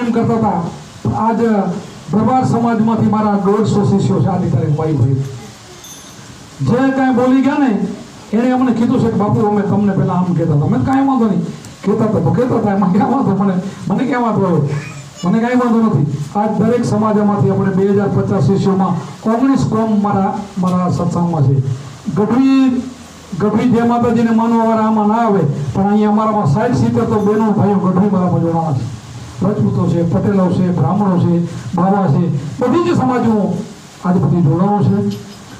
એમ કરતા હતા, આજ દરબાર સમાજમાંથી મારા 150 શિષ્યો છે આની તારીખ ભાઈ જે કાંઈ બોલી ગયા ને એને અમને કીધું છે કે બાપુ અમે તમને પહેલા આમ કહેતા હતા. મેં કાંઈ વાંધો નહીં, કહેતા હતા એમાં ક્યાં વાંધો, મને ક્યાં વાંધો આવ્યો, મને કાંઈ વાંધો નથી. આજ દરેક સમાજમાંથી આપણે 2050 શિષ્યોમાં 19 કોમ મારા સત્સંગમાં છે. ગઢવી જય માતાજીને માનવાવાળા આમાં ના આવે, પણ અહીંયા અમારામાં 60-70 તો બહેનો ભાઈઓ ગઢવી મારામાં જોડાણા છે. રજપૂતો છે, પટેલો છે, બ્રાહ્મણો છે, બાવા છે, બધી જ સમાજો આજે બધી જોડાણો છે.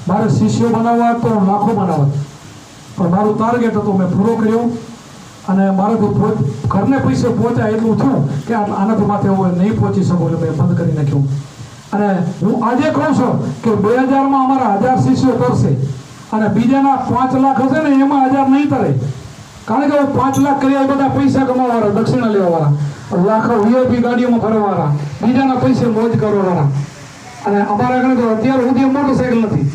મારે શિષ્યો બનાવવા તો લાખો બનાવવા, પણ મારું ટાર્ગેટ હતો મેં પૂરો કર્યો. અને મારાથી ઘરને પૈસે પહોંચાય એટલું થયું કે આનાથી માથે હું નહીં પહોંચી શકું એટલે મેં બંધ કરી નાખ્યું. અને હું આજે કહું છું કે 2000માં અમારા 1000 શિષ્યો કરશે અને બીજાના 5 લાખ હશે ને એમાં 1000 નહીં તરે. કારણ કે 5 લાખ કર્યા એ બધા પૈસા કમાવાવાળા, દક્ષિણા લેવાવાળા, લાખો વીઆઈપી ગાડીઓમાં ફરવાવાળા, બીજાના પૈસે મોજ કરવાવાળા. અને અમારા ઘરે તો અત્યાર સુધી મોટરસાઇકલ નથી.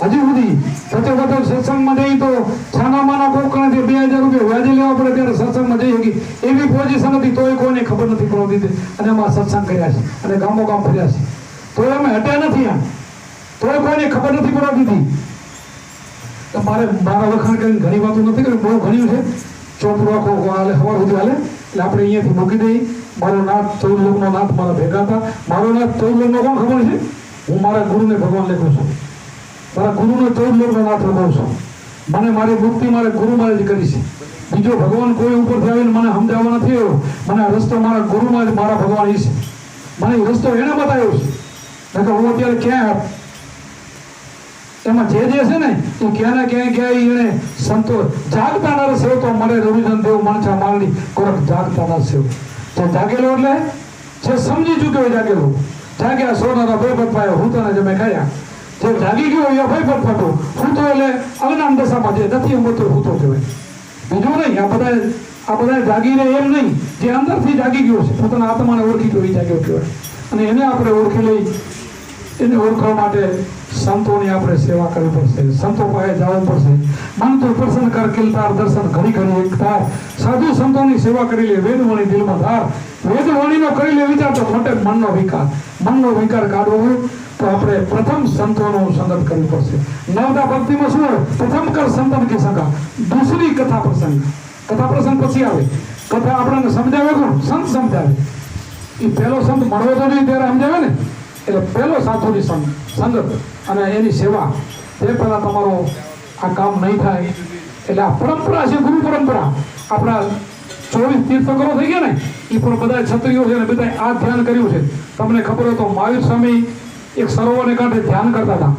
હજી સુધી સચોટ સત્સંગમાં જઈએ તો છાના માના કોકણાથી 2000 રૂપિયા વ્યાજે લેવા પડે ત્યારે સત્સંગમાં જઈ શકી એવી પોઝિશન હતી, તોય કોઈને ખબર નથી પડતી હતી. અને એમાં સત્સંગ કર્યા છે અને ગામો ગામ ફર્યા છે, તોય અમે હટ્યા નથી. આમ તોય કોઈને ખબર નથી પડતી હતી. મારે મારા વખાણ કરીને ઘણી વાતો નથી કરી, બહુ ઘણ્યું છે. ચોપડો આખો હાલે, સવાર સુધી હાલે એટલે આપણે અહીંયાથી મૂકી દઈએ. મારો નાથ 14 લોકનો નાથ મારા ભેગા હતા. મારો નાથ 14 લોકનો કોણ ખબર છે? હું મારા ગુરુને ભગવાન લખું છું. મારા ગુરુનો 14 લોકનો નાથ લખું છું. મને મારી મુક્તિ મારે ગુરુ મારે જ કરી છે. બીજો ભગવાન કોઈ ઉપરથી આવીને મને સમજાવવા નથી આવ્યો. મને આ રસ્તો મારા ગુરુમાં જ મારા ભગવાન એ છે. મને એ રસ્તો એને બતાવ્યો છે. કે હું અત્યારે ક્યાં એમાં જે છે ને એ ક્યાં ક્યાંય એને સંતો જાગતા ના સેવ તો મળે. રવિચંદ્ર દેવ મણછા માલની કોરક જાગતા ના સેવ. જે જાગેલો એટલે જે સમજી ચૂક્યો જાગેલો. જાગ્યા સોનારા ભય પાયો હું તને જમે ખાયા. જે જાગી ગયો એ ભય પટપટો હું તો એટલે અજ્ઞાન દશામાં જે નથી એમ તો હું તો કહેવાય. બીજું નહીં. આ બધા જાગીને એમ નહીં, જે અંદરથી જાગી ગયો છે, પોતાના આત્માને ઓળખી ગયો એ જાગ્યો કહેવાય. અને એને આપણે ઓળખી લઈ, એને ઓળખવા માટે સંતોની આપણે સેવા કરવી પડશે, સંતો પાસે જવું પડશે. મન તો પ્રસન્ન કર કિલતાર દર્શન ઘડી ઘડી એકતાર. સાધુ સંતોની સેવા કરી લે વેદવાણી દિલમાં ધાર. વેદવાણીનો કરી લે વિચાર તો ખોટે મનનો વિકાર કાઢવો હોય તો આપણે પ્રથમ સંતોનો સંગત કરવી પડશે. નવદા ભક્તિમાં શું હોય? પ્રથમ કર સંતન કી સંગા, દૂસરી કથા પ્રસંગ. કથા પ્રસંગ પછી આવે. કથા આપણને સમજાવે કોણ? સંત સમજાવે. એ પહેલો સંત મળવો તો નહીં ત્યારે સમજાવે ને. એટલે પહેલો સાધુની સંગત અને એની સેવા, તે પહેલાં તમારો આ કામ નહીં થાય. એટલે આ પરંપરા છે, ગુરુ પરંપરા. આપણા 24 તીર્થંકરો થઈ ગયા ને, એ પણ બધા ક્ષત્રિયો છે ને બધા આ ધ્યાન કર્યું છે. તમને ખબર હોય તો મહાવીર સ્વામી એક સરોવરને કાંઠે ધ્યાન કરતા હતા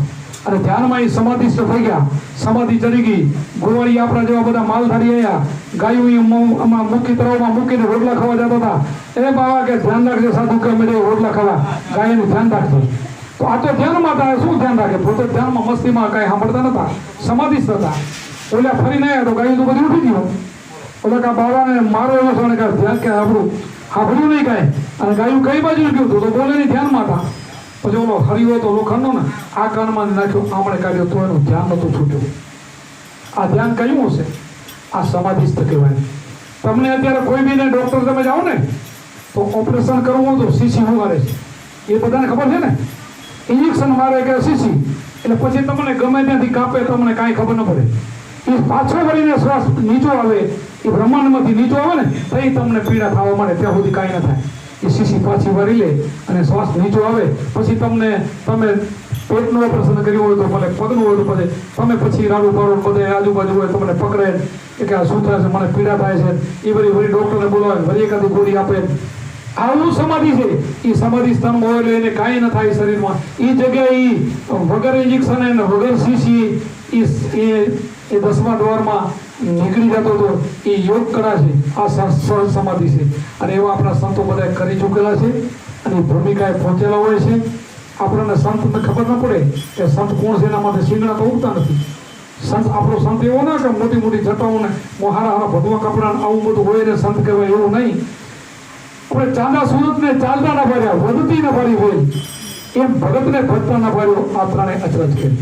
અને ધ્યાનમાં એ સમાધિસ્થ થઈ ગયા. સમાધિ ચડી ગઈ. ગોવાળી આપણા જેવા બધા માલધારી આવ્યા, ગાયું મૂકી તળાવમાં મૂકીને રોટલા ખાવા જતા હતા. એ બાવા કે ધ્યાન રાખજો સાધુ કે અમે રોટલા ખાવા, ગાયનું ધ્યાન રાખજો. તો આ તો ધ્યાનમાં હતા, શું ધ્યાન રાખે? પોતે ધ્યાનમાં મસ્તીમાં કાંઈ સાંભળતા નતા, સમાધિસ્થ હતા. ઓલા ફરી ના આવ્યા તો ગાયું તો બધી ઉઠી ગયો. ઓલા કા બાવાને મારો એવો છે કે ધ્યાન કે આપણું સાંભળ્યું નહીં કાંઈ. અને ગાયું કઈ બાજુ ગયું હતું તો બોલે નહીં, ધ્યાનમાં હતા. પછી ઓલો હરિયો તો લોખંડનો ને આ કાનમાં નાખ્યો, આમણે કાઢ્યો તો એનું ધ્યાન નહોતું છૂટ્યું. આ ધ્યાન કયું હશે? આ સમાધિસ્થ કહેવાય. તમને અત્યારે કોઈ બીને ડૉક્ટર તમે જાઓ ને તો ઓપરેશન કરવું તો શીશી શું મારે છે એ બધાને ખબર છે ને. ઇન્જેક્શન મારે કે શીશી, એટલે પછી તમને ગમે ત્યાંથી કાપે તમને કાંઈ ખબર ન પડે. એ પાછો વળીને શ્વાસ નીચો આવે, એ બ્રહ્માંડમાંથી નીચો આવે ને તો એ તમને પીડા થવા માંડે, ત્યાં સુધી કાંઈ ન થાય. એ શીશી પાછી વળી લે અને શ્વાસ નીચો આવે પછી તમે પેટનું ઓપરેશન કર્યું હોય તો ભલે, પગનું હોય તો ભલે, તમે પછી રાડું પાડો બધે આજુબાજુ હોય તમને પકડે કે આ શું થાય છે, મને પીડા થાય છે, એ બધી ડૉક્ટરને બોલાવે, વળી એકાદી ગોળી આપે. આવું સમાધિ છે. એ સમાધિ સ્તંભ હોય એટલે એને કાંઈ ન થાય શરીરમાં. એ જગ્યાએ વગર ઇન્જેક્શન અને વગર શીશી એ 10મા દ્વારમાં નીકળી જતો હતો. એ યોગ કળા છે, આ સહજ સમાધિ છે. અને એવા આપણા સંતો બધા કરી ચૂકેલા છે અને ભૂમિકાએ પહોંચેલા હોય છે. આપણને સંતને ખબર ન પડે કે સંત કોણ છે, એના માટે શીંગણા તો ઉગતા નથી. સંત આપણો સંત એવો ના કે મોટી મોટી જટાઓને હારા ભગવા કપડાં આવું બધું હોય ને સંત કહેવાય, એવું નહીં. આપણે ચાંદા સુરતને ચાલતા ના પાડ્યા, વધતી ના પાડી હોય એમ ભગતને ભજતા ના પાડ્યો. આ ત્રણેય અચરજ કરી.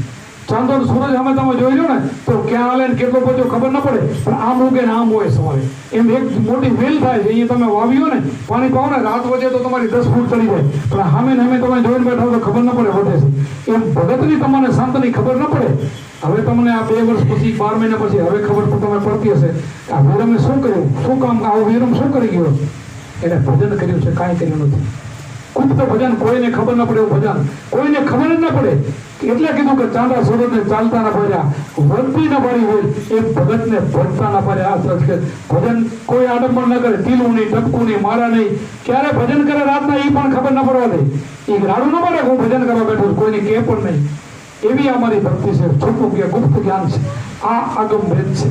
ચાંદો ને સૂરજ અમે તમે જોઈ લો ને તો ક્યાં હાલે ને કેટલો પહોંચ્યો ખબર ન પડે, પણ આમ ઉગે ને આમ હોય સવારે. એમ એક મોટી વેલ થાય છે, અહીંયા તમે વાવ્યો ને પાણી પાવો ને રાત વધે તો તમારી 10 ફૂટ ચડી જાય, પણ સામે ને અમે તમે જોઈને બેઠા તો ખબર ન પડે વધે છે. એમ ભગતની તમને સંતની ખબર ન પડે. હવે તમને આ 2 વર્ષ પછી 12 મહિના પછી હવે ખબર તમે પડતી હશે આ વિરમે શું કર્યું, શું કામ, આવું વિરમ શું કરી ગયો. એને ભજન કર્યું છે, કાંઈ કર્યું નથી. ગુપ્ત ભજન, કોઈને ખબર ન પડે એવું ભજન, કોઈને ખબર જ ન પડે. એટલે કીધું કે ચાંદા સૂરજને ચાલતા ના પાડ્યા, વધતી ન પાડી હોય એ ભગતને ભજતા ના પાડ્યા. આ સચ કે ભજન કોઈ આડંબર ન કરે, ટીલું નહીં, ટપકું નહીં, મારા નહીં. ક્યારે ભજન કરે રાતના એ પણ ખબર ન પડવા દે. એ રાડું ન પડે હું ભજન કરવા બેઠો છું, કોઈને કે પણ નહીં. એવી અમારી ભક્તિ છે, છૂટું કે ગુપ્ત જ્ઞાન છે. આ આગમ ભેદ છે.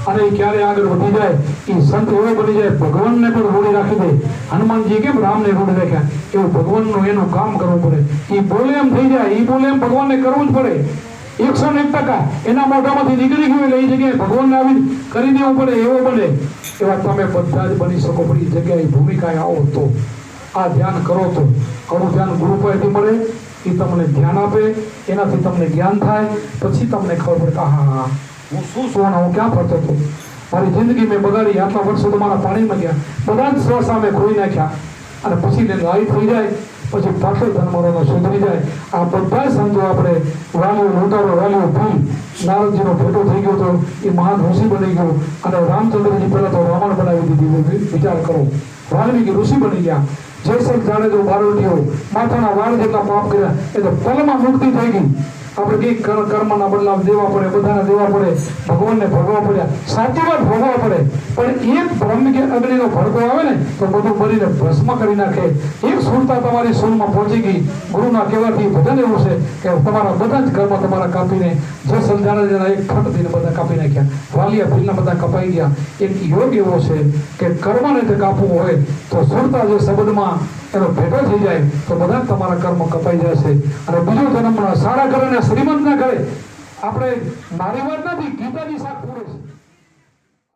અને એ ક્યારે આગળ વધી જાય એ સંત એવો બની જાય ભગવાનને પણ રોડી રાખી દે. હનુમાનજી કેમ રામને રોડી રાખ્યા, એવું ભગવાનનું એનું કામ કરવું પડે. એ બોલે એમ થઈ જાય, એ બોલે એમ ભગવાનને કરવું જ પડે. 101% એના મોઢામાંથી નીકળી ગયું એટલે એ જગ્યાએ ભગવાનને આવી કરી દેવું પડે. એવો બને એવા તમે બધા જ બની શકો. પણ એ જગ્યાએ ભૂમિકાએ આવો તો, આ ધ્યાન કરો તો, આવું ધ્યાન ગુરુ પાસેથી મળે. એ તમને ધ્યાન આપે, એનાથી તમને જ્ઞાન થાય. પછી તમને ખબર પડે કે હા હું શું છું, હું ક્યાં ફરતો હતો, મારી જિંદગી મેં બગાડી, આટલા વર્ષો તો મારા પાણીમાં ગયા, બધા જ સ્વ સામે ખોઈ નાખ્યા. અને પછી લાઈ થઈ જાય, પછી પાછો ધર્મનો સુધરી જાય. આ બધા સંતો આપણે વાલીઓ લૂંટારો વાલીઓ ભૂલ નારદજીનો ભેટો થઈ ગયો તો એ મહાન ઋષિ બની ગયો. અને રામચંદ્રજી પહેલા તો રાવણ બનાવી દીધી. વિચાર કરો, વાલ્મીકી ઋષિ બની ગયા. જયસલ જાડેજો બારોટીઓ માથાના વાળ જેટલા પાપ કર્યા એટલે પલમાં મુક્તિ થઈ ગઈ. આપણે કઈ કર્મના બદલાવ દેવા પડે, બધાને દેવા પડે, ભગવાનને ભોગવવા પડ્યા, સાચી વાત ભોગવવા પડે. પણ એક બ્રહ્મ કે અગ્નિનો ભડકો આવે ને તો બધું બનીને ભસ્મ કરી નાખે. એક સુરતા તમારી સોલમાં પહોંચી ગઈ. ગુરુના કહેવાથી ભજન એવું છે કે તમારા બધા જ કર્મ તમારા કાપીને જે સમજાણા એક ફટતીને બધા કાપી નાખ્યા. વાલિયા ભીલના બધા કપાઈ ગયા. એક યોગ એવો છે કે કર્મને તે કાપવું હોય તો સુરતા જે શબ્દમાં એનો ભેટો થઈ જાય તો બધા તમારા કર્મ કપાઈ જશે. અને બીજો જન્મના સારા કરે ને શ્રીમંત ના કરે. આપણે મારી વાત નથી, ગીતાની સાથ પૂરે છે.